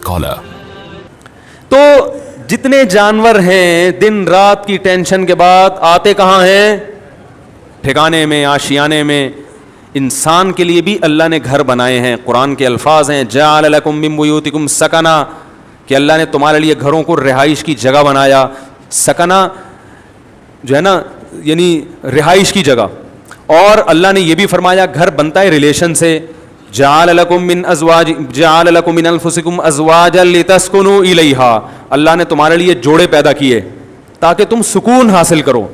scholar. تو جتنے جانور ہیں دن رات کی ٹینشن کے بعد آتے کہاں ہیں؟ ٹھکانے میں، آشیانے میں. انسان کے لیے بھی اللہ نے گھر بنائے ہیں. قرآن کے الفاظ ہیں جعل لکم من بیوتکم سکنا، کہ اللہ نے تمہارے لیے گھروں کو رہائش کی جگہ بنایا. سکنا جو ہے نا یعنی رہائش کی جگہ. اور اللہ نے یہ بھی فرمایا گھر بنتا ہے ریلیشن سے. جعل لکم من انفسکم ازواجا لتسکنوا الیہا، اللہ نے تمہارے لیے جوڑے پیدا کیے تاکہ تم سکون حاصل کرو.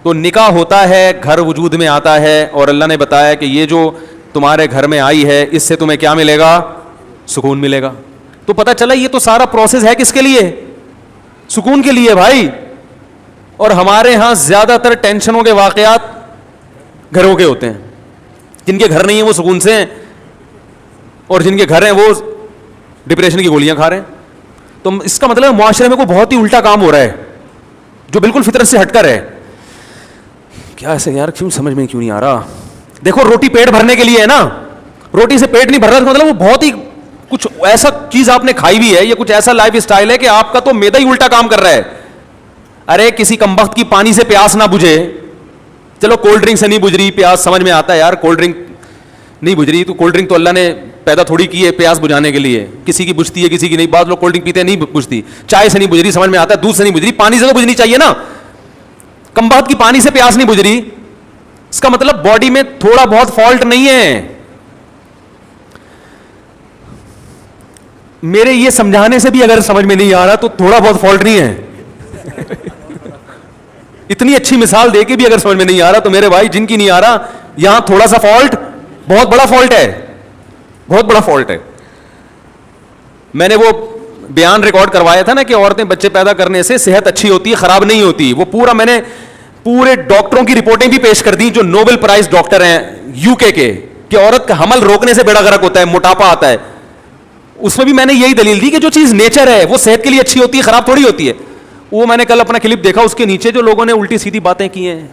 تو نکاح ہوتا ہے، گھر وجود میں آتا ہے، اور اللہ نے بتایا کہ یہ جو تمہارے گھر میں آئی ہے اس سے تمہیں کیا ملے گا؟ سکون ملے گا. تو پتہ چلا یہ تو سارا پروسیس ہے کس کے لیے؟ سکون کے لیے بھائی. اور ہمارے ہاں زیادہ تر ٹینشنوں کے واقعات گھروں کے ہوتے ہیں. جن کے گھر نہیں ہیں وہ سکون سے ہیں، اور جن کے گھر ہیں وہ ڈپریشن کی گولیاں کھا رہے ہیں. تو اس کا مطلب معاشرے میں کوئی بہت ہی الٹا کام ہو رہا ہے جو بالکل فطرت سے ہٹ کر ہے. کیا ایسے یار کیوں سمجھ میں کیوں نہیں آ رہا؟ دیکھو روٹی پیٹ بھرنے کے لیے ہے نا، روٹی سے پیٹ نہیں بھر رہا مطلب وہ بہت ہی کچھ ایسا چیز آپ نے کھائی بھی ہے، یا کچھ ایسا لائف اسٹائل ہے کہ آپ کا تو میدا ہی الٹا کام کر رہا ہے. ارے کسی کمبخت کی پانی سے پیاس نہ بجھے، چلو کولڈ ڈرنک سے نہیں بجھ رہی پیاس، سمجھ میں آتا ہے یار کولڈ ڈرنک نہیں بجھ رہی، تو کولڈ ڈرنک تو اللہ نے پیدا تھوڑی کی ہے پیاس بجھانے کے لیے. کسی کی بجھتی ہے کسی کی نہیں. بعض لوگ کولڈ ڈرنک پیتے ہیں نہیں بجھتی. چائے سے نہیں بجھ رہی سمجھ میں آتا ہے، دودھ سے نہیں بجھ رہی، پانی سے تو بجھنی چاہیے نا. کمبخت کی پانی سے پیاس نہیں بجھ رہی، اس کا مطلب باڈی میں تھوڑا بہت فالٹ نہیں ہے. میرے یہ سمجھانے سے بھی اگر سمجھ میں نہیں آ رہا تو تھوڑا بہت فالٹ نہیں ہے. اتنی اچھی مثال دے کے بھی اگر سمجھ میں نہیں آ رہا تو میرے بھائی جن کی نہیں آ رہا یہاں تھوڑا سا فالٹ بہت بڑا فالٹ ہے، بہت بڑا فالٹ ہے. میں نے وہ بیان ریکارڈ کروایا تھا نا کہ عورتیں بچے پیدا کرنے سے صحت اچھی ہوتی ہے، خراب نہیں ہوتی. وہ پورا میں نے پورے ڈاکٹروں کی رپورٹیں بھی پیش کر دی جو نوبل پرائز ڈاکٹر ہیں یو کے کہ عورت کا حمل روکنے سے بیڑا غرق ہوتا ہے، موٹاپا آتا ہے. اس میں بھی میں نے یہی دلیل دی کہ جو چیز نیچر ہے وہ صحت کے لیے اچھی ہوتی ہے، خراب تھوڑی ہوتی ہے. وہ میں نے کل اپنا کلپ دیکھا، اس کے نیچے جو لوگوں نے الٹی سیدھی باتیں کی ہیں.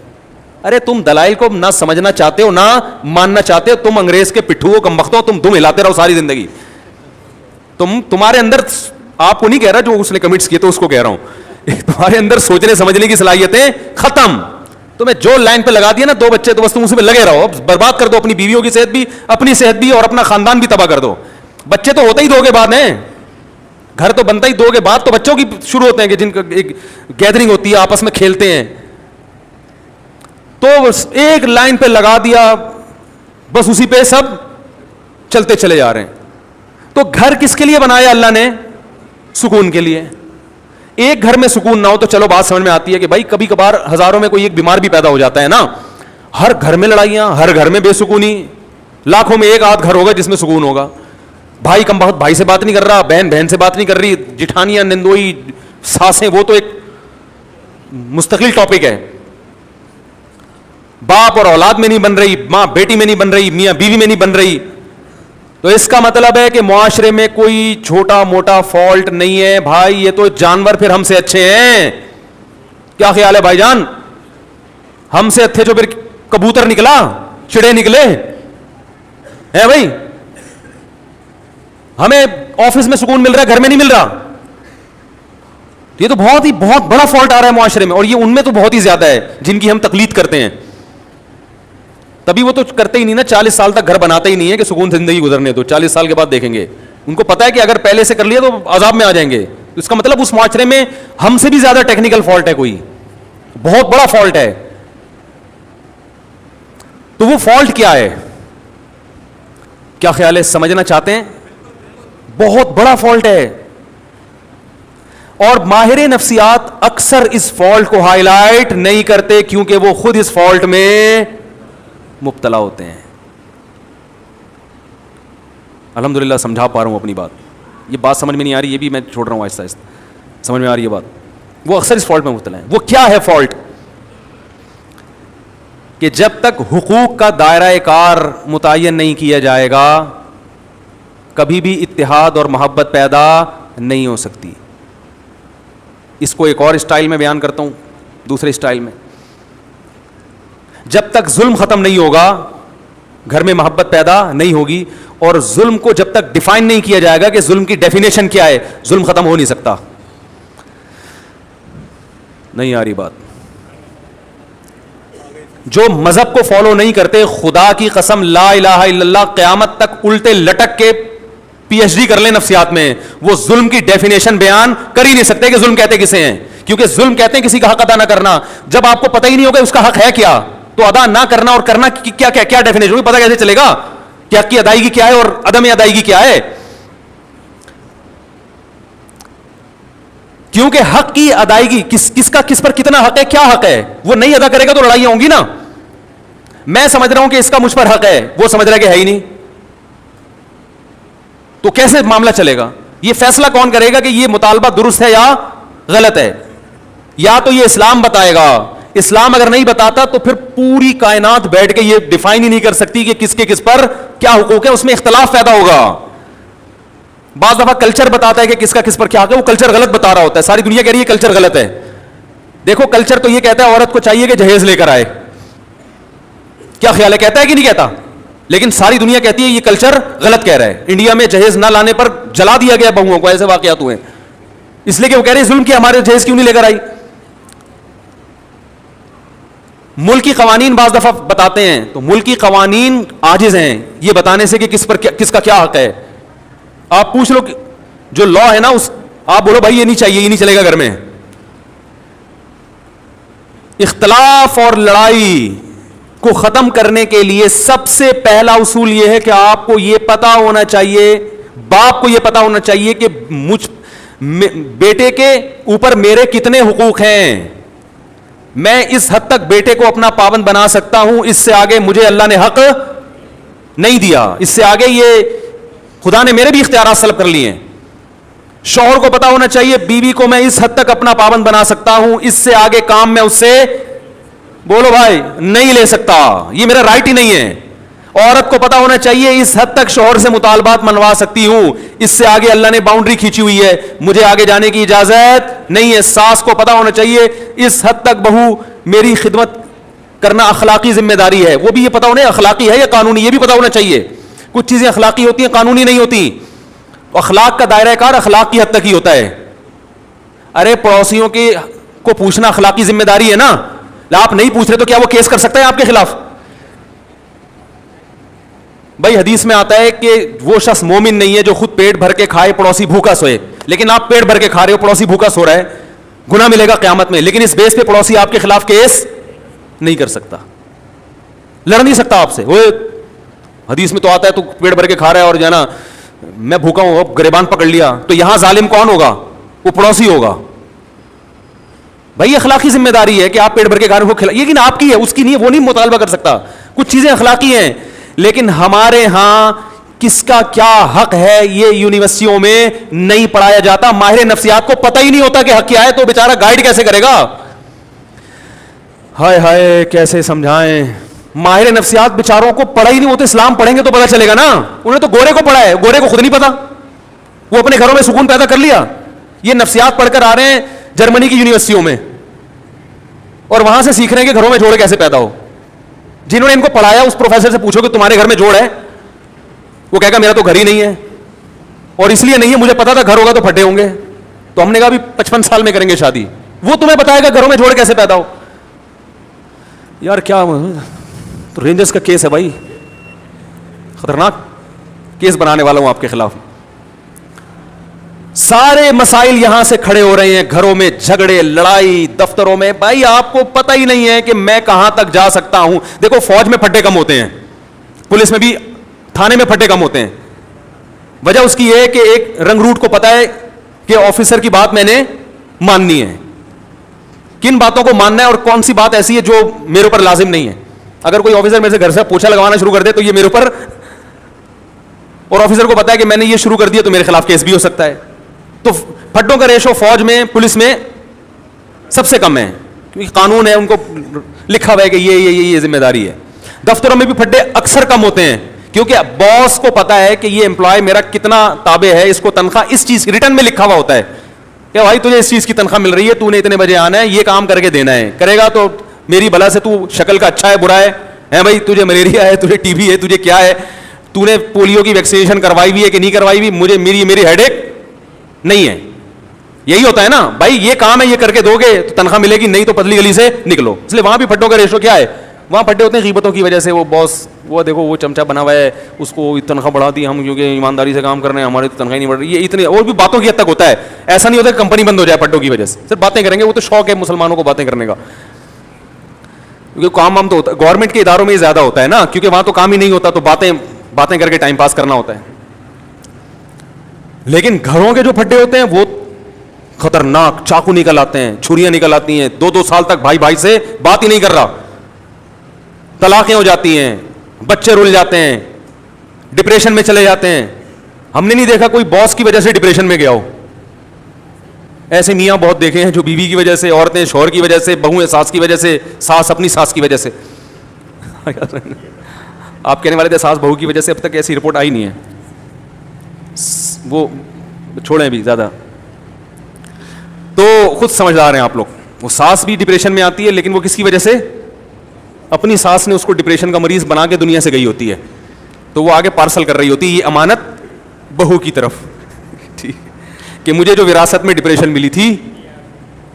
ارے تم دلائل کو نہ سمجھنا چاہتے ہو نہ ماننا چاہتے ہو، تم انگریز کے پٹھو ہو، کم بخت ہو، تم ہلاتے رہو ساری زندگی. تمہارے اندر، آپ کو نہیں کہہ رہا جو اس نے کمنٹس کیے تو اس کو کہہ رہا ہوں، تمہارے اندر سوچنے سمجھنے کی صلاحیتیں ختم. تمہیں جو لائن پہ لگا دیا نا 2 بچے تو بس تم اسی پہ لگے رہو، برباد کر دو اپنی بیویوں کی صحت بھی، اپنی صحت بھی، اور اپنا خاندان بھی تباہ کر دو. بچے تو ہوتے ہی 2 کے بعد ہیں، گھر تو بنتا ہی 2 کے بعد، تو بچوں کی شروع ہوتے ہیں کہ جن کا ایک گیدرنگ ہوتی ہے، آپس میں کھیلتے ہیں. تو ایک لائن پہ لگا دیا بس اسی پہ سب چلتے چلے جا رہے ہیں. تو گھر کس کے لیے بنایا اللہ نے؟ سکون کے لیے. ایک گھر میں سکون نہ ہو تو چلو بات سمجھ میں آتی ہے کہ بھائی کبھی کبھار ہزاروں میں کوئی ایک بیمار بھی پیدا ہو جاتا ہے نا. ہر گھر میں لڑائیاں، ہر گھر میں بے سکونی، لاکھوں میں ایک آدھ گھر ہوگا جس میں سکون ہوگا. بھائی کم بخت بھائی سے بات نہیں کر رہا، بہن بہن سے بات نہیں کر رہی، جٹھانیاں نندوئی ساسیں، وہ تو ایک مستقل ٹاپک ہے. باپ اور اولاد میں نہیں بن رہی، ماں بیٹی میں نہیں بن رہی، میاں بیوی میں نہیں بن رہی. تو اس کا مطلب ہے کہ معاشرے میں کوئی چھوٹا موٹا فالٹ نہیں ہے بھائی. یہ تو جانور پھر ہم سے اچھے ہیں. کیا خیال ہے بھائی جان؟ ہم سے اچھے جو پھر کبوتر نکلا، چڑے نکلے ہیں بھائی. ہمیں آفس میں سکون مل رہا ہے، گھر میں نہیں مل رہا. یہ تو بہت بڑا فالٹ آ رہا ہے معاشرے میں، اور یہ ان میں تو بہت ہی زیادہ ہے جن کی ہم تقلید کرتے ہیں. تبھی وہ تو کرتے ہی نہیں نا، 40 سال تک گھر بناتے ہی نہیں ہے کہ سکون زندگی گزرنے دو، 40 سال کے بعد دیکھیں گے. ان کو پتا ہے کہ اگر پہلے سے کر لیا تو عذاب میں آ جائیں گے. اس کا مطلب اس معاشرے میں ہم سے بھی زیادہ ٹیکنیکل فالٹ ہے، کوئی بہت بڑا فالٹ ہے. تو وہ فالٹ کیا ہے؟ کیا خیال ہے؟ سمجھنا چاہتے ہیں؟ بہت بڑا فالٹ ہے. اور ماہر نفسیات اکثر اس فالٹ کو ہائی لائٹ نہیں کرتے کیونکہ وہ خود اس فالٹ میں مبتلا ہوتے ہیں. الحمدللہ سمجھا پا رہا ہوں اپنی بات. یہ بات سمجھ میں نہیں آ رہی، یہ بھی میں چھوڑ رہا ہوں آہستہ آہستہ. سمجھ میں آ رہی ہے بات؟ وہ اکثر اس فالٹ میں مبتلا ہیں. وہ کیا ہے فالٹ؟ کہ جب تک حقوق کا دائرہ کار متعین نہیں کیا جائے گا کبھی بھی اتحاد اور محبت پیدا نہیں ہو سکتی. اس کو ایک اور اسٹائل میں بیان کرتا ہوں، دوسرے اسٹائل میں. جب تک ظلم ختم نہیں ہوگا گھر میں محبت پیدا نہیں ہوگی. اور ظلم کو جب تک ڈیفائن نہیں کیا جائے گا کہ ظلم کی ڈیفینیشن کیا ہے, ظلم ختم ہو نہیں سکتا. نہیں آ رہی بات. جو مذہب کو فالو نہیں کرتے, خدا کی قسم لا الہ الا اللہ, قیامت تک الٹے لٹک کے پی ایچ ڈی کر لیں نفسیات میں, وہ ظلم کی ڈیفینیشن بیان کر ہی نہیں سکتے کہ ظلم کہتے کسے ہیں. کیونکہ ظلم کہتے ہیں کسی کا حق ادا نہ کرنا. جب آپ کو پتہ ہی نہیں ہوگا اس کا حق ہے کیا, تو ادا نہ کرنا اور کرنا کیا کیا کیا ڈیفینیشن ہوگی, پتہ کیسے چلے گا کہ حق کی ادائیگی کیا ہے اور عدم ادائیگی کیا ہے. کیونکہ حق کی ادائیگی کس کا کس پر کتنا حق ہے, کیا حق ہے, وہ نہیں ادا کرے گا تو لڑائیاں ہوں گی نا. میں سمجھ رہا ہوں کہ اس کا مجھ پر حق ہے, وہ سمجھ رہا ہے کہ ہے ہی نہیں, تو کیسے معاملہ چلے گا؟ یہ فیصلہ کون کرے گا کہ یہ مطالبہ درست ہے یا غلط ہے؟ یا تو یہ اسلام بتائے گا. اسلام اگر نہیں بتاتا تو پھر پوری کائنات بیٹھ کے یہ ڈیفائن ہی نہیں کر سکتی کہ کس کے کس پر کیا حقوق ہے, اس میں اختلاف پیدا ہوگا. بعض دفعہ کلچر بتاتا ہے کہ کس کا کس پر کیا حق ہے, وہ کلچر غلط بتا رہا ہوتا ہے, ساری دنیا کہہ رہی ہے کلچر غلط ہے. دیکھو کلچر تو یہ کہتا ہے عورت کو چاہیے کہ جہیز لے کر آئے, کیا خیال ہے, کہتا ہے کہ نہیں کہتا؟ لیکن ساری دنیا کہتی ہے یہ کلچر غلط کہہ رہا ہے. انڈیا میں جہیز نہ لانے پر جلا دیا گیا بہوؤں کو, ایسے واقعات ہوئے, اس لیے کہ وہ کہہ رہے ہیں ظلم کیا, ہمارے جہیز کیوں نہیں لے کر آئی. ملکی قوانین بعض دفعہ بتاتے ہیں تو ملکی قوانین عاجز ہیں یہ بتانے سے کہ کس کا کیا حق ہے. آپ پوچھ لو جو لا ہے نا, آپ بولو بھائی یہ نہیں چاہیے, یہ نہیں چلے گا گھر میں. اختلاف اور لڑائی کو ختم کرنے کے لیے سب سے پہلا اصول یہ ہے کہ آپ کو یہ پتا ہونا چاہیے, باپ کو یہ پتا ہونا چاہیے کہ بیٹے کے اوپر میرے کتنے حقوق ہیں. میں اس حد تک بیٹے کو اپنا پابند بنا سکتا ہوں, اس سے آگے مجھے اللہ نے حق نہیں دیا, اس سے آگے یہ خدا نے میرے بھی اختیارات سلب کر لیے ہیں. شوہر کو پتا ہونا چاہیے بیوی کو میں اس حد تک اپنا پابند بنا سکتا ہوں, اس سے آگے کام میں اس سے بولو بھائی نہیں لے سکتا, یہ میرا رائٹ ہی نہیں ہے. عورت کو پتا ہونا چاہیے اس حد تک شوہر سے مطالبات منوا سکتی ہوں, اس سے آگے اللہ نے باؤنڈری کھینچی ہوئی ہے, مجھے آگے جانے کی اجازت نہیں ہے. ساس کو پتا ہونا چاہیے اس حد تک بہو میری خدمت کرنا اخلاقی ذمہ داری ہے, وہ بھی یہ پتا ہونا اخلاقی ہے یا قانونی, یہ بھی پتا ہونا چاہیے. کچھ چیزیں اخلاقی ہوتی ہیں, قانونی نہیں ہوتی. اخلاق کا دائرہ کار اخلاق کی حد تک ہی ہوتا ہے. ارے پڑوسیوں کو پوچھنا اخلاقی ذمہ داری ہے نا, آپ نہیں پوچھ رہے تو کیا وہ کیس کر سکتا ہے آپ کے خلاف؟ بھائی حدیث میں آتا ہے کہ وہ شخص مومن نہیں ہے جو خود پیٹ بھر کے کھائے پڑوسی بھوکا سوئے. لیکن آپ پیٹ بھر کے کھا رہے ہو, پڑوسی بھوکا سو رہا ہے, گناہ ملے گا قیامت میں. لیکن اس بیس پہ پڑوسی آپ کے خلاف کیس نہیں کر سکتا, لڑ نہیں سکتا آپ سے. وہ حدیث میں تو آتا ہے تو پیٹ بھر کے کھا رہا ہے اور جو ہے نا میں بھوکا ہوں, اب گریبان پکڑ لیا, تو یہاں ظالم کون ہوگا؟ وہ پڑوسی ہوگا. بھائی اخلاقی ذمہ داری ہے کہ آپ پیٹ بھر کے کھا رہے ہو, لیکن آپ کی ہے, اس کی نہیں ہے, وہ نہیں مطالبہ کر سکتا. کچھ چیزیں اخلاقی ہیں, لیکن ہمارے ہاں کس کا کیا حق ہے یہ یونیورسٹیوں میں نہیں پڑھایا جاتا. ماہر نفسیات کو پتہ ہی نہیں ہوتا کہ حق کیا ہے, تو بیچارہ گائیڈ کیسے کرے گا؟ ہائے ہائے کیسے سمجھائیں. ماہر نفسیات بیچاروں کو پڑھا ہی نہیں ہوتا. اسلام پڑھیں گے تو پتہ چلے گا نا. انہیں تو گورے کو پڑھا ہے, گورے کو خود نہیں پتا, وہ اپنے گھروں میں سکون پیدا کر لیا. یہ نفسیات پڑھ کر آ رہے ہیں جرمنی کی یونیورسٹیوں میں, اور وہاں سے سیکھ رہے ہیں کہ گھروں میں جوڑ کیسے پیدا ہو. جنہوں نے ان کو پڑھایا اس پروفیسر سے پوچھو کہ تمہارے گھر میں جوڑ ہے, وہ کہے گا میرا تو گھر ہی نہیں ہے, اور اس لیے نہیں ہے, مجھے پتا تھا گھر ہوگا تو پھٹے ہوں گے, تو ہم نے کہا بھی 55 سال میں کریں گے شادی. وہ تمہیں بتائے گا گھروں میں جوڑ کیسے پیدا ہو. یار کیا تو رینجرز کا کیس ہے بھائی, خطرناک کیس بنانے والا ہوں آپ کے خلاف. سارے مسائل یہاں سے کھڑے ہو رہے ہیں, گھروں میں جھگڑے لڑائی, دفتروں میں. بھائی آپ کو پتہ ہی نہیں ہے کہ میں کہاں تک جا سکتا ہوں. دیکھو فوج میں پھٹے کم ہوتے ہیں, پولیس میں بھی, تھانے میں پھٹے کم ہوتے ہیں. وجہ اس کی یہ ہے کہ ایک رنگ روٹ کو پتا ہے کہ آفیسر کی بات میں نے ماننی ہے, کن باتوں کو ماننا ہے اور کون سی بات ایسی ہے جو میرے اوپر لازم نہیں ہے. اگر کوئی آفیسر میرے سے گھر سے پوچھا لگوانا شروع کر دے تو یہ میرے اوپر, اور آفیسر کو پتا ہے کہ میں نے یہ شروع کر دیا تو میرے خلاف کیس بھی ہو سکتا ہے. تو پھٹوں کا ریشو فوج میں پولیس میں سب سے کم ہے, کیونکہ قانون ہے, ان کو لکھا ہوا ہے کہ یہ ذمہ داری ہے. دفتروں میں بھی پھٹے اکثر کم ہوتے ہیں, کیونکہ باس کو پتا ہے کہ یہ امپلائی میرا کتنا تابع ہے, اس کو تنخواہ اس چیز ریٹرن میں لکھا ہوا ہوتا ہے کہ بھائی تجھے اس چیز کی تنخواہ مل رہی ہے, تو نے اتنے بجے آنا ہے, یہ کام کر کے دینا ہے, کرے گا تو میری بلا سے, تو شکل کا اچھا ہے برا ہے بھائی, تجھے ملیریا ہے, تجھے ٹی بی ہے, تجھے کیا ہے, تو نے پولیو کی ویکسینیشن کروائی ہوئی ہے کہ نہیں کروائی ہوئی, مجھے میری ہیڈ ایک نہیں ہے. یہی ہوتا ہے نا بھائی, یہ کام ہے یہ کر کے دو گے تو تنخواہ ملے گی, نہیں تو پتلی گلی سے نکلو. اس لیے وہاں بھی پھڈوں کا ریشو کیا ہے, وہاں پھڈے ہوتے ہیں غیبتوں کی وجہ سے. وہ باس وہ دیکھو وہ چمچا بنا ہوا ہے, اس کو تنخواہ بڑھا دی ہم کیونکہ ایمانداری سے کام کر رہے ہیں, ہماری تو تنخواہ نہیں بڑھ رہی. یہ اتنے اور بھی باتوں کی حد تک ہوتا ہے, ایسا نہیں ہوتا کہ کمپنی بند ہو جائے پھڈوں کی وجہ سے. صرف باتیں کریں گے, وہ تو شوق ہے مسلمانوں کو باتیں کرنے کا, کیونکہ کام ہم تو ہوتا ہے گورنمنٹ کے اداروں میں ہی زیادہ ہوتا ہے نا, کیونکہ وہاں تو کام ہی نہیں ہوتا, تو باتیں کر کے ٹائم پاس کرنا ہوتا ہے. لیکن گھروں کے جو پھڈے ہوتے ہیں وہ خطرناک, چاقو نکل آتے ہیں, چھریاں نکل آتی ہیں, 2 سال تک بھائی سے بات ہی نہیں کر رہا, طلاقیں ہو جاتی ہیں, بچے رل جاتے ہیں, ڈپریشن میں چلے جاتے ہیں. ہم نے نہیں دیکھا کوئی باس کی وجہ سے ڈپریشن میں گیا ہو. ایسے میاں بہت دیکھے ہیں جو بیوی کی وجہ سے, عورتیں شوہر کی وجہ سے, بہویں ساس کی وجہ سے, ساس اپنی ساس کی وجہ سے. آپ کہنے والے تھے ساس بہو کی وجہ سے, اب تک ایسی رپورٹ آئی نہیں ہے, وہ چھوڑیں بھی زیادہ. تو خود سمجھدار ہیں آپ لوگ. وہ ساس بھی ڈپریشن میں آتی ہے, لیکن وہ کس کی وجہ سے, اپنی ساس نے اس کو ڈپریشن کا مریض بنا کے دنیا سے گئی ہوتی ہے, تو وہ آگے پارسل کر رہی ہوتی ہے یہ امانت بہو کی طرف, ٹھیک کہ مجھے جو وراثت میں ڈپریشن ملی تھی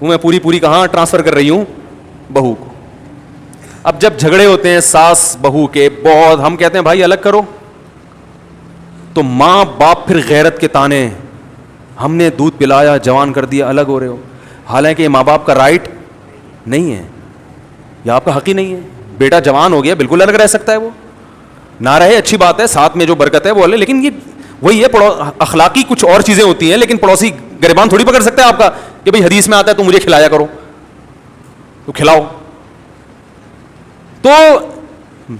وہ میں پوری کہاں ٹرانسفر کر رہی ہوں, بہو کو. اب جب جھگڑے ہوتے ہیں ساس بہو کے بہت, ہم کہتے ہیں بھائی الگ کرو, تو ماں باپ پھر غیرت کے تانے, ہم نے دودھ پلایا جوان کر دیا الگ ہو رہے ہو. حالانکہ یہ ماں باپ کا رائٹ نہیں ہے, یا آپ کا حق ہی نہیں ہے. بیٹا جوان ہو گیا بالکل الگ رہ سکتا ہے, وہ نہ رہے اچھی بات ہے, ساتھ میں جو برکت ہے وہ الگ, لیکن یہ وہی ہے اخلاقی کچھ اور چیزیں ہوتی ہیں. لیکن پڑوسی گریبان تھوڑی پکڑ سکتا ہے آپ کا کہ بھائی حدیث میں آتا ہے تو مجھے کھلایا کرو, تو کھلاؤ. تو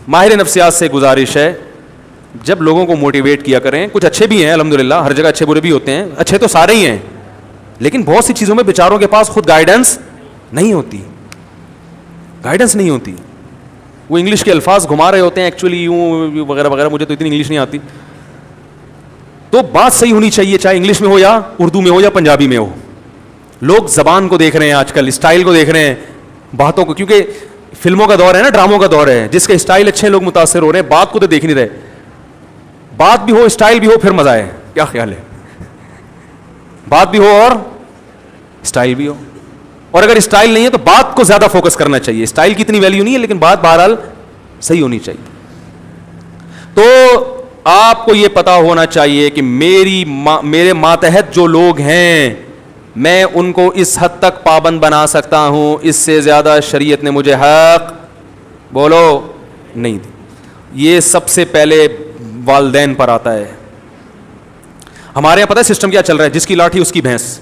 ماہر نفسیات سے گزارش ہے جب لوگوں کو موٹیویٹ کیا کریں, کچھ اچھے بھی ہیں الحمدللہ, ہر جگہ اچھے برے بھی ہوتے ہیں, اچھے تو سارے ہی ہیں, لیکن بہت سی چیزوں میں بیچاروں کے پاس خود گائیڈنس نہیں ہوتی, گائیڈنس نہیں ہوتی. وہ انگلش کے الفاظ گھما رہے ہوتے ہیں ایکچولی یوں وغیرہ وغیرہ, مجھے تو اتنی انگلش نہیں آتی. تو بات صحیح ہونی چاہیے, چاہے انگلش میں ہو یا اردو میں ہو یا پنجابی میں ہو. لوگ زبان کو دیکھ رہے ہیں آج کل, اسٹائل کو دیکھ رہے ہیں, باتوں کو, کیونکہ فلموں کا دور ہے نا, ڈراموں کا دور ہے, جس کے اسٹائل اچھے لوگ متاثر ہو رہے ہیں, بات کو تو دیکھ نہیں رہے. بات بھی ہو اسٹائل بھی ہو پھر مزہ ہے, کیا خیال ہے, بات بھی ہو اور اسٹائل بھی ہو. اور اگر اسٹائل نہیں ہے تو بات کو زیادہ فوکس کرنا چاہیے. اسٹائل کی اتنی ویلیو نہیں ہے, لیکن بات بہرحال صحیح ہونی چاہیے. تو آپ کو یہ پتا ہونا چاہیے کہ میرے ماتحت جو لوگ ہیں میں ان کو اس حد تک پابند بنا سکتا ہوں, اس سے زیادہ شریعت نے مجھے حق بولو نہیں دی. یہ سب سے پہلے والدین پر آتا ہے. ہمارے یہاں پتہ ہے سسٹم کیا چل رہا ہے, جس کی لاٹھی اس کی بھینس.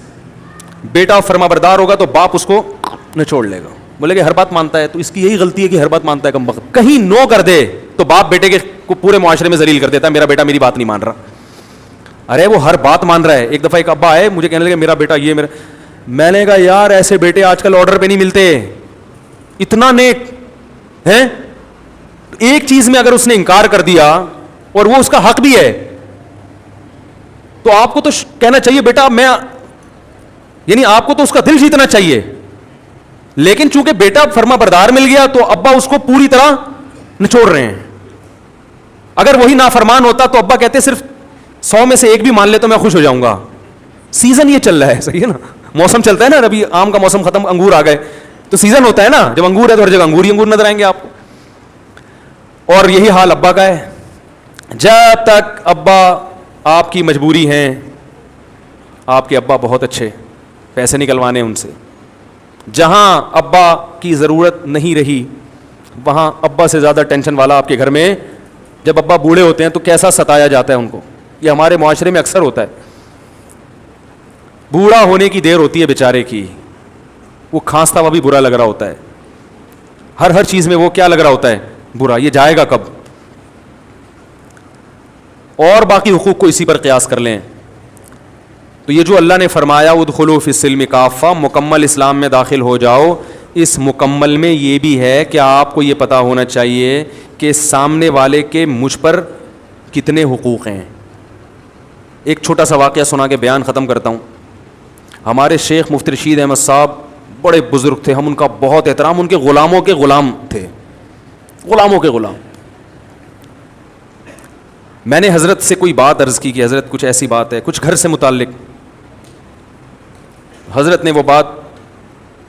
بیٹا فرما بردار ہوگا تو باپ اس کو نچوڑ لے گا, بولے کہ ہر بات مانتا ہے, تو اس کی یہی غلطی ہے کہ ہر بات مانتا ہے. کم وقت کہیں نو کر دے تو باپ بیٹے کے کو پورے معاشرے میں ذلیل کر دیتا ہے, میرا بیٹا میری بات نہیں مان رہا. ارے وہ ہر بات مان رہا ہے. ایک دفعہ ایک ابا آئے مجھے کہنے لگے میرا بیٹا یہ میرا, میں نے کہا یار ایسے بیٹے آج کل آرڈر پہ نہیں ملتے, اتنا نیک ہے. ایک چیز میں اگر اس نے انکار کر دیا اور وہ اس کا حق بھی ہے تو آپ کو تو کہنا چاہیے بیٹا میں, یعنی آپ کو تو اس کا دل جیتنا چاہیے. لیکن چونکہ بیٹا فرما بردار مل گیا تو ابا اس کو پوری طرح نچوڑ رہے ہیں. اگر وہی نافرمان ہوتا تو ابا کہتے صرف 100 میں سے ایک بھی مان لے تو میں خوش ہو جاؤں گا. سیزن یہ چل رہا ہے, صحیح ہے نا, موسم چلتا ہے نا, ابھی آم کا موسم ختم, انگور آ گئے, تو سیزن ہوتا ہے نا, جب انگور ہے تو ہر جگہ انگور ہی انگور نظر آئیں گے آپ کو. اور یہی حال ابا کا ہے. جب تک ابا آپ کی مجبوری ہیں, آپ کے ابا بہت اچھے, پیسے نکلوانے ان سے, جہاں ابا کی ضرورت نہیں رہی وہاں ابا سے زیادہ ٹینشن والا آپ کے گھر میں. جب ابا بوڑھے ہوتے ہیں تو کیسا ستایا جاتا ہے ان کو, یہ ہمارے معاشرے میں اکثر ہوتا ہے. بوڑھا ہونے کی دیر ہوتی ہے بیچارے کی, وہ کھانستا ہوا بھی برا لگ رہا ہوتا ہے, ہر چیز میں وہ کیا لگ رہا ہوتا ہے, برا. یہ جائے گا کب؟ اور باقی حقوق کو اسی پر قیاس کر لیں تو یہ جو اللہ نے فرمایا ادخلوا فی السلم کافہ, مکمل اسلام میں داخل ہو جاؤ, اس مکمل میں یہ بھی ہے کہ آپ کو یہ پتا ہونا چاہیے کہ سامنے والے کے مجھ پر کتنے حقوق ہیں. ایک چھوٹا سا واقعہ سنا کے بیان ختم کرتا ہوں. ہمارے شیخ مفتی رشید احمد صاحب بڑے بزرگ تھے, ہم ان کا بہت احترام, ان کے غلاموں کے غلام تھے, غلاموں کے غلام. میں نے حضرت سے کوئی بات عرض کی کہ حضرت کچھ ایسی بات ہے کچھ گھر سے متعلق. حضرت نے وہ بات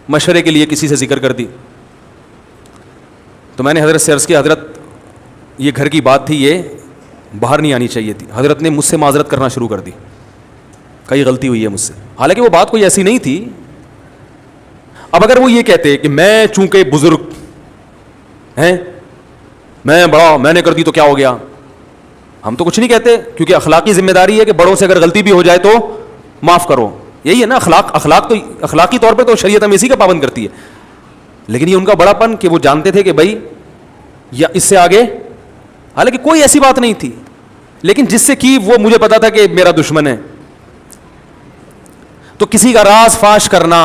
مشورے کے لیے کسی سے ذکر کر دی. تو میں نے حضرت سے عرض کیا حضرت یہ گھر کی بات تھی, یہ باہر نہیں آنی چاہیے تھی. حضرت نے مجھ سے معذرت کرنا شروع کر دی, کئی غلطی ہوئی ہے مجھ سے, حالانکہ وہ بات کوئی ایسی نہیں تھی. اب اگر وہ یہ کہتے کہ میں چونکہ بزرگ ہیں, میں بڑا, میں نے کر دی تو کیا ہو گیا, ہم تو کچھ نہیں کہتے کیونکہ اخلاقی ذمہ داری ہے کہ بڑوں سے اگر غلطی بھی ہو جائے تو معاف کرو. یہی ہے نا اخلاق تو اخلاقی طور پہ تو شریعت ہمیں اسی کا پابند کرتی ہے. لیکن یہ ان کا بڑا پن کہ وہ جانتے تھے کہ بھائی یا اس سے آگے, حالانکہ کوئی ایسی بات نہیں تھی, لیکن جس سے کی وہ مجھے پتا تھا کہ میرا دشمن ہے. تو کسی کا راز فاش کرنا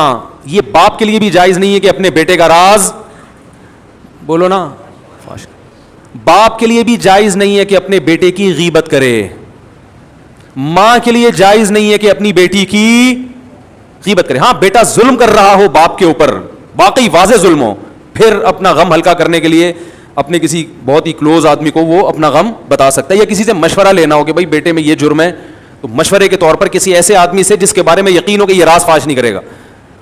یہ باپ کے لیے بھی جائز نہیں ہے کہ اپنے بیٹے کا راز, بولو نا, فاش. باپ کے لیے بھی جائز نہیں ہے کہ اپنے بیٹے کی غیبت کرے. ماں کے لیے جائز نہیں ہے کہ اپنی بیٹی کی غیبت کرے. ہاں بیٹا ظلم کر رہا ہو باپ کے اوپر, واقعی واضح ظلم ہو, پھر اپنا غم ہلکا کرنے کے لیے اپنے کسی بہت ہی کلوز آدمی کو وہ اپنا غم بتا سکتا ہے, یا کسی سے مشورہ لینا ہو کہ بھائی بیٹے میں یہ جرم ہے, تو مشورے کے طور پر کسی ایسے آدمی سے جس کے بارے میں یقین ہو کہ یہ راز فاش نہیں کرے گا.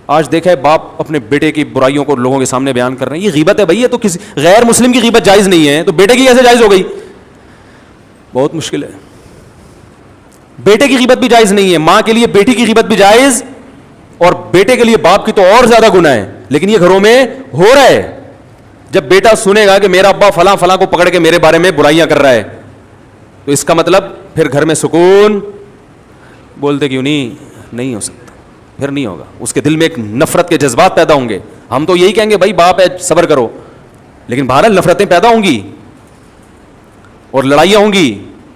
آج دیکھا ہے باپ اپنے بیٹے کی برائیوں کو لوگوں کے سامنے بیان کر رہے ہیں, یہ غیبت ہے بھائی, یہ تو کسی غیر مسلم کی غیبت جائز نہیں ہے, تو بیٹے کی کیسے جائز ہو گئی؟ بہت مشکل ہے. بیٹے کی غیبت بھی جائز نہیں ہے, ماں کے لیے بیٹی کی غیبت بھی جائز, اور بیٹے کے لیے باپ کی تو اور زیادہ گناہ ہے. لیکن یہ گھروں میں ہو رہا ہے. جب بیٹا سنے گا کہ میرا ابا فلاں فلاں کو پکڑ کے میرے بارے میں برائیاں کر رہا ہے, تو اس کا مطلب پھر گھر میں سکون, بولتے کیوں نہیں ہو سکتا, پھر نہیں ہوگا. اس کے دل میں ایک نفرت کے جذبات پیدا ہوں گے. ہم تو یہی کہیں گے بھائی باپ ہے صبر کرو, لیکن بہرحال نفرتیں پیدا ہوں گی اور لڑائیاں ہوں گی.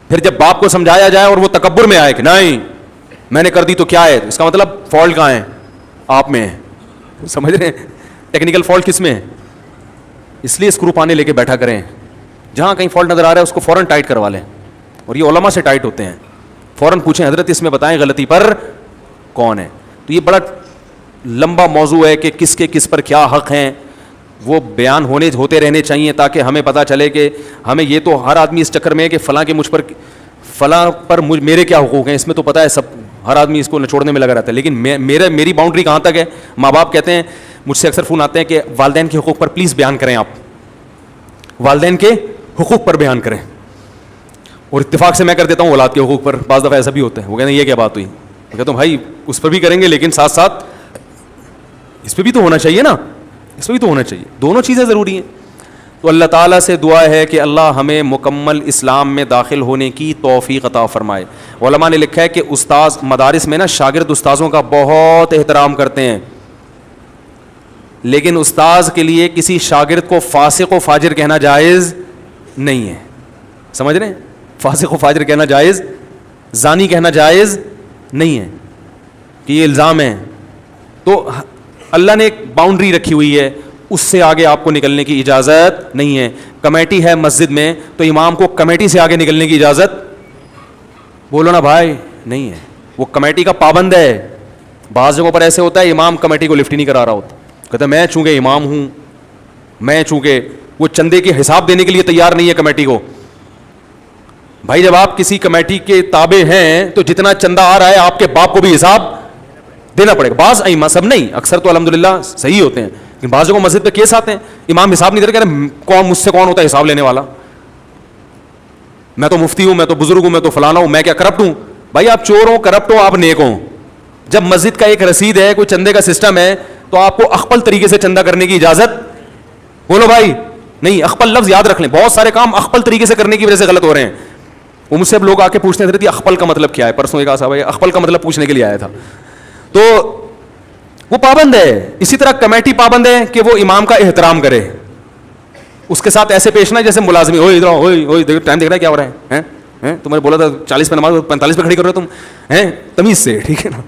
پھر جب باپ کو سمجھایا جائے اور وہ تکبر میں آئے کہ نہیں میں نے کر دی تو کیا ہے, اس کا مطلب فالٹ کہاں ہے؟ آپ میں ہے. سمجھ رہے ہیں ٹیکنیکل فالٹ کس میں ہے؟ اس لیے اسکرو پانے لے کے بیٹھا کریں, جہاں کہیں فالٹ نظر آ رہا ہے اس کو فوراً ٹائٹ کروا لیں. اور یہ علماء سے ٹائٹ ہوتے ہیں, فوراً پوچھیں حضرت اس میں بتائیں غلطی پر کون ہے. تو یہ بڑا لمبا موضوع ہے کہ کس کے کس پر کیا حق ہیں, وہ بیان ہوتے رہنے چاہیے تاکہ ہمیں پتہ چلے کہ ہمیں, یہ تو ہر آدمی اس چکر میں ہے کہ فلاں کے مجھ پر فلاں پر میرے کیا حقوق ہیں, اس میں تو پتہ ہے سب, ہر آدمی اس کو نچوڑنے میں لگا رہتا ہے. لیکن میری باؤنڈری کہاں تک ہے؟ ماں باپ کہتے ہیں, مجھ سے اکثر فون آتے ہیں کہ والدین کے حقوق پر پلیز بیان کریں, آپ والدین کے حقوق پر بیان کریں. اور اتفاق سے میں کر دیتا ہوں اولاد کے حقوق پر. بعض دفعہ ایسا بھی ہوتا ہے, وہ کہتے ہیں یہ کیا بات ہوئی, میں کہتا ہوں بھائی اس پر بھی کریں گے لیکن ساتھ ساتھ اس پہ بھی تو ہونا چاہیے نا, اس پہ بھی تو ہونا چاہیے, دونوں چیزیں ضروری ہیں. تو اللہ تعالیٰ سے دعا ہے کہ اللہ ہمیں مکمل اسلام میں داخل ہونے کی توفیق عطا فرمائے. علماء نے لکھا ہے کہ استاذ مدارس میں نا شاگرد استاذوں کا بہت احترام کرتے ہیں, لیکن استاذ کے لیے کسی شاگرد کو فاسق و فاجر کہنا جائز نہیں ہے. سمجھ رہے ہیں, فاسق و فاجر کہنا جائز, زانی کہنا جائز نہیں ہے کہ یہ الزام ہے. تو اللہ نے ایک باؤنڈری رکھی ہوئی ہے, اس سے آگے آپ کو نکلنے کی اجازت نہیں ہے. کمیٹی ہے مسجد میں تو امام کو کمیٹی سے آگے نکلنے کی اجازت, بولو نا بھائی, نہیں ہے. وہ کمیٹی کا پابند ہے. بعض جگہوں پر ایسے ہوتا ہے امام کمیٹی کو لفٹ ہی نہیں کرا رہا ہوتا, کہتا ہے میں چونکہ امام ہوں, میں چونکہ, وہ چندے کے حساب دینے کے لیے تیار نہیں ہے کمیٹی کو. بھائی جب آپ کسی کمیٹی کے تابع ہیں تو جتنا چندہ آ رہا ہے آپ کے باپ کو بھی حساب دینا پڑے گا. بعض ائمہ, سب نہیں, اکثر تو الحمدللہ صحیح ہوتے ہیں, لیکن بعض جگہوں مسجد پہ کیس آتے ہیں امام حساب نہیں دے رہے, کہہ رہے کون مجھ سے کون ہوتا ہے حساب لینے والا, میں تو مفتی ہوں, میں تو بزرگ ہوں, میں تو فلانا ہوں, میں کیا کرپٹ ہوں؟ بھائی آپ چور ہوں, کرپٹ ہو, آپ نیک ہوں. جب مسجد کا ایک رسید ہے, کوئی چندے کا سسٹم ہے, تو آپ کو اخپل طریقے سے چندہ کرنے کی اجازت, بولو بھائی, نہیں. اخپل لفظ یاد رکھ لیں, بہت سارے کام اخپل طریقے سے کرنے کی وجہ سے غلط ہو رہے ہیں. وہ مجھ سے اب لوگ آ کے پوچھتے ہیں اخپل کا مطلب کیا ہے, پرسوں ایک صاحب اخپل کا مطلب پوچھنے کے لیے آیا تھا. تو وہ پابند ہے. اسی طرح کمیٹی پابند ہے کہ وہ امام کا احترام کرے, اس کے ساتھ ایسے پیش نہ جیسے ملازمی, اوئے ادھر اوئے ٹائم دیکھ رہا ہے کیا ہو رہا ہے, تمہیں بولا تھا 40 پہ نماز 45 پہ کھڑی کر رہے ہو تم, ہیں تمیز سے, ٹھیک ہے نا,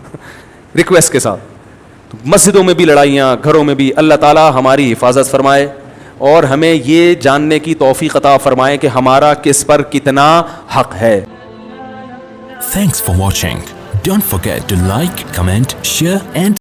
ریکویسٹ کے ساتھ. مسجدوں میں بھی لڑائیاں, گھروں میں بھی. اللہ تعالیٰ ہماری حفاظت فرمائے اور ہمیں یہ جاننے کی توفیق عطا فرمائے کہ ہمارا کس پر کتنا حق ہے. Thanks for watching. Don't forget to like, comment, share and